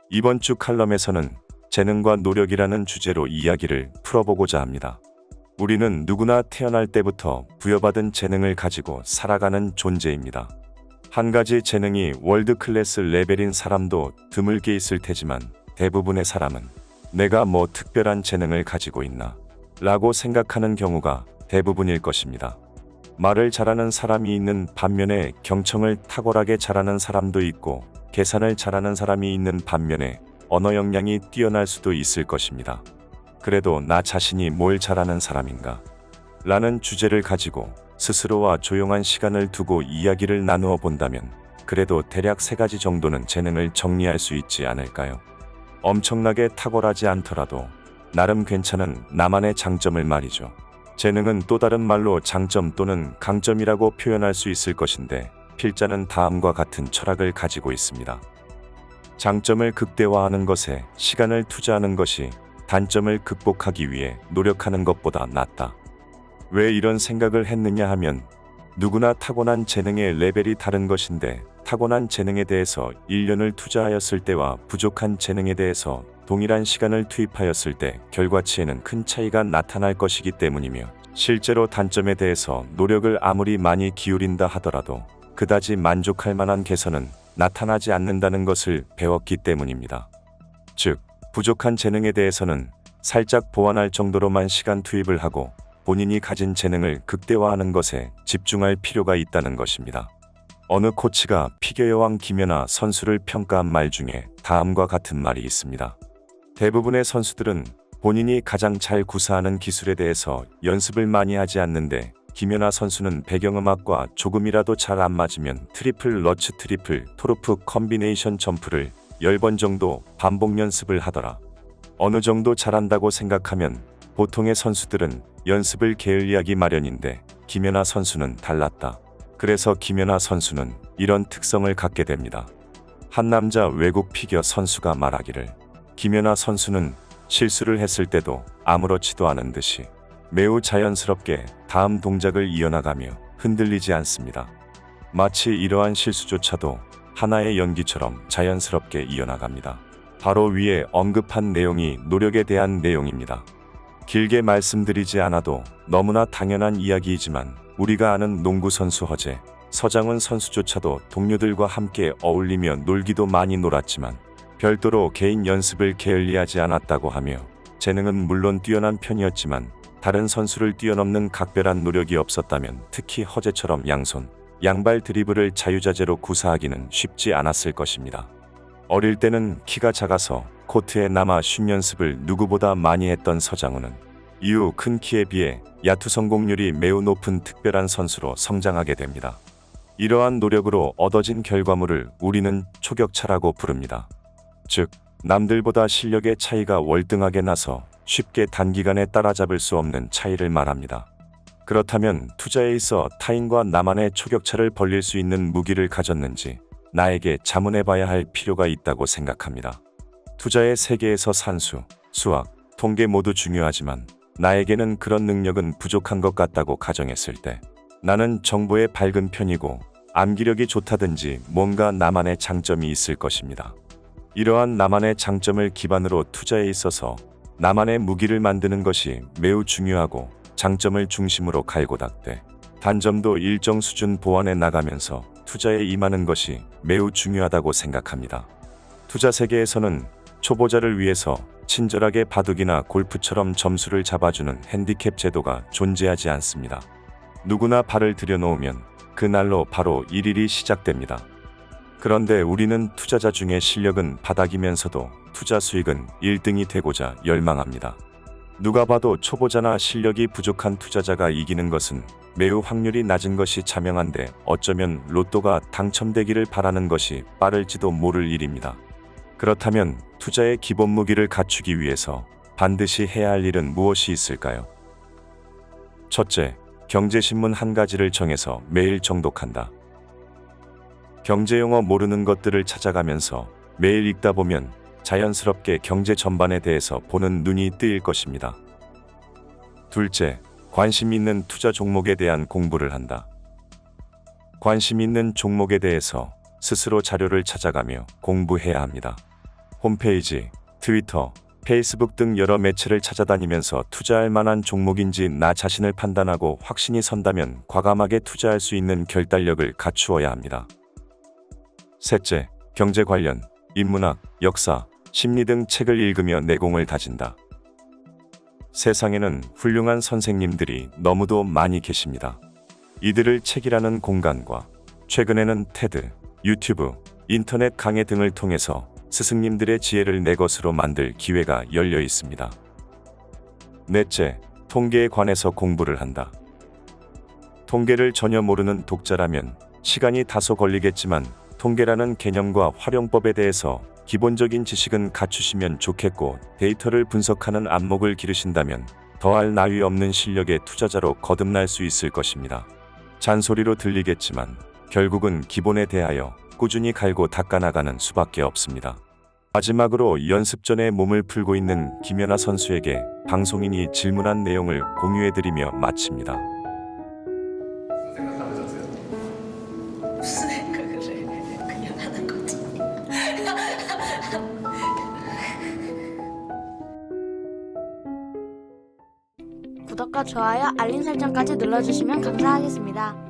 이번 주 칼럼에서는 재능과 노력이라는 주제로 이야기를 풀어보고자 합니다. 우리는 누구나 태어날 때부터 부여받은 재능을 가지고 살아가는 존재입니다. 한 가지 재능이 월드 클래스 레벨인 사람도 드물게 있을 테지만 대부분의 사람은 내가 뭐 특별한 재능을 가지고 있나 라고 생각하는 경우가 대부분일 것입니다. 말을 잘하는 사람이 있는 반면에 경청을 탁월하게 잘하는 사람도 있고 계산을 잘하는 사람이 있는 반면에 언어 역량이 뛰어날 수도 있을 것입니다. 그래도 나 자신이 뭘 잘하는 사람인가? 라는 주제를 가지고 스스로와 조용한 시간을 두고 이야기를 나누어 본다면 그래도 대략 3가지 정도는 재능을 정리할 수 있지 않을까요? 엄청나게 탁월하지 않더라도 나름 괜찮은 나만의 장점을 말이죠. 재능은 또 다른 말로 장점 또는 강점이라고 표현할 수 있을 것인데 필자는 다음과 같은 철학을 가지고 있습니다. 장점을 극대화하는 것에 시간을 투자하는 것이 단점을 극복하기 위해 노력하는 것보다 낫다. 왜 이런 생각을 했느냐 하면 누구나 타고난 재능의 레벨이 다른 것인데 타고난 재능에 대해서 1년을 투자하였을 때와 부족한 재능에 대해서 동일한 시간을 투입하였을 때 결과치에는 큰 차이가 나타날 것이기 때문이며 실제로 단점에 대해서 노력을 아무리 많이 기울인다 하더라도 그다지 만족할 만한 개선은 나타나지 않는다는 것을 배웠기 때문입니다. 즉, 부족한 재능에 대해서는 살짝 보완할 정도로만 시간 투입을 하고 본인이 가진 재능을 극대화하는 것에 집중할 필요가 있다는 것입니다. 어느 코치가 피겨 여왕 김연아 선수를 평가한 말 중에 다음과 같은 말이 있습니다. 대부분의 선수들은 본인이 가장 잘 구사하는 기술에 대해서 연습을 많이 하지 않는데 김연아 선수는 배경음악과 조금이라도 잘 안 맞으면 트리플 러츠 트리플 토르프 컴비네이션 점프를 10번 정도 반복 연습을 하더라. 어느 정도 잘한다고 생각하면 보통의 선수들은 연습을 게을리하기 마련인데 김연아 선수는 달랐다. 그래서 김연아 선수는 이런 특성을 갖게 됩니다. 한 남자 외국 피겨 선수가 말하기를 김연아 선수는 실수를 했을 때도 아무렇지도 않은 듯이 매우 자연스럽게 다음 동작을 이어나가며 흔들리지 않습니다. 마치 이러한 실수조차도 하나의 연기처럼 자연스럽게 이어나갑니다. 바로 위에 언급한 내용이 노력에 대한 내용입니다. 길게 말씀드리지 않아도 너무나 당연한 이야기이지만 우리가 아는 농구선수 허재, 서장훈 선수조차도 동료들과 함께 어울리며 놀기도 많이 놀았지만 별도로 개인 연습을 게을리하지 않았다고 하며 재능은 물론 뛰어난 편이었지만 다른 선수를 뛰어넘는 각별한 노력이 없었다면 특히 허재처럼 양손, 양발 드리블을 자유자재로 구사하기는 쉽지 않았을 것입니다. 어릴 때는 키가 작아서 코트에 남아 슛 연습을 누구보다 많이 했던 서장훈은 이후 큰 키에 비해 야투 성공률이 매우 높은 특별한 선수로 성장하게 됩니다. 이러한 노력으로 얻어진 결과물을 우리는 초격차라고 부릅니다. 즉, 남들보다 실력의 차이가 월등하게 나서 쉽게 단기간에 따라잡을 수 없는 차이를 말합니다. 그렇다면 투자에 있어 타인과 나만의 초격차를 벌릴 수 있는 무기를 가졌는지 나에게 자문해봐야 할 필요가 있다고 생각합니다. 투자의 세계에서 산수, 수학, 통계 모두 중요하지만 나에게는 그런 능력은 부족한 것 같다고 가정했을 때 나는 정보에 밝은 편이고 암기력이 좋다든지 뭔가 나만의 장점이 있을 것입니다. 이러한 나만의 장점을 기반으로 투자에 있어서 나만의 무기를 만드는 것이 매우 중요하고 장점을 중심으로 갈고 닦되 단점도 일정 수준 보완해 나가면서 투자에 임하는 것이 매우 중요하다고 생각합니다. 투자 세계에서는 초보자를 위해서 친절하게 바둑이나 골프처럼 점수를 잡아주는 핸디캡 제도가 존재하지 않습니다. 누구나 발을 들여놓으면 그날로 바로 일일이 시작됩니다. 그런데 우리는 투자자 중에 실력은 바닥이면서도 투자 수익은 1등이 되고자 열망합니다. 누가 봐도 초보자나 실력이 부족한 투자자가 이기는 것은 매우 확률이 낮은 것이 자명한데 어쩌면 로또가 당첨되기를 바라는 것이 빠를지도 모를 일입니다. 그렇다면 투자의 기본 무기를 갖추기 위해서 반드시 해야 할 일은 무엇이 있을까요? 첫째, 경제신문 한 가지를 정해서 매일 정독한다. 경제용어 모르는 것들을 찾아가면서 매일 읽다 보면 자연스럽게 경제 전반에 대해서 보는 눈이 뜨일 것입니다. 둘째, 관심 있는 투자 종목에 대한 공부를 한다. 관심 있는 종목에 대해서 스스로 자료를 찾아가며 공부해야 합니다. 홈페이지, 트위터, 페이스북 등 여러 매체를 찾아다니면서 투자할 만한 종목인지 나 자신을 판단하고 확신이 선다면 과감하게 투자할 수 있는 결단력을 갖추어야 합니다. 셋째, 경제 관련, 인문학, 역사, 심리 등 책을 읽으며 내공을 다진다. 세상에는 훌륭한 선생님들이 너무도 많이 계십니다. 이들을 책이라는 공간과 최근에는 테드, 유튜브, 인터넷 강의 등을 통해서 스승님들의 지혜를 내 것으로 만들 기회가 열려 있습니다. 넷째, 통계에 관해서 공부를 한다. 통계를 전혀 모르는 독자라면 시간이 다소 걸리겠지만 통계라는 개념과 활용법에 대해서 기본적인 지식은 갖추시면 좋겠고, 데이터를 분석하는 안목을 기르신다면 더할 나위 없는 실력의 투자자로 거듭날 수 있을 것입니다. 잔소리로 들리겠지만 결국은 기본에 대하여 꾸준히 갈고 닦아나가는 수밖에 없습니다. 마지막으로 연습 전에 몸을 풀고 있는 김연아 선수에게 방송인이 질문한 내용을 공유해드리며 마칩니다. 생각하면서요. 무슨 생각을 해? 그냥 하는 거지. 구독과 좋아요, 알림 설정까지 눌러주시면 감사하겠습니다.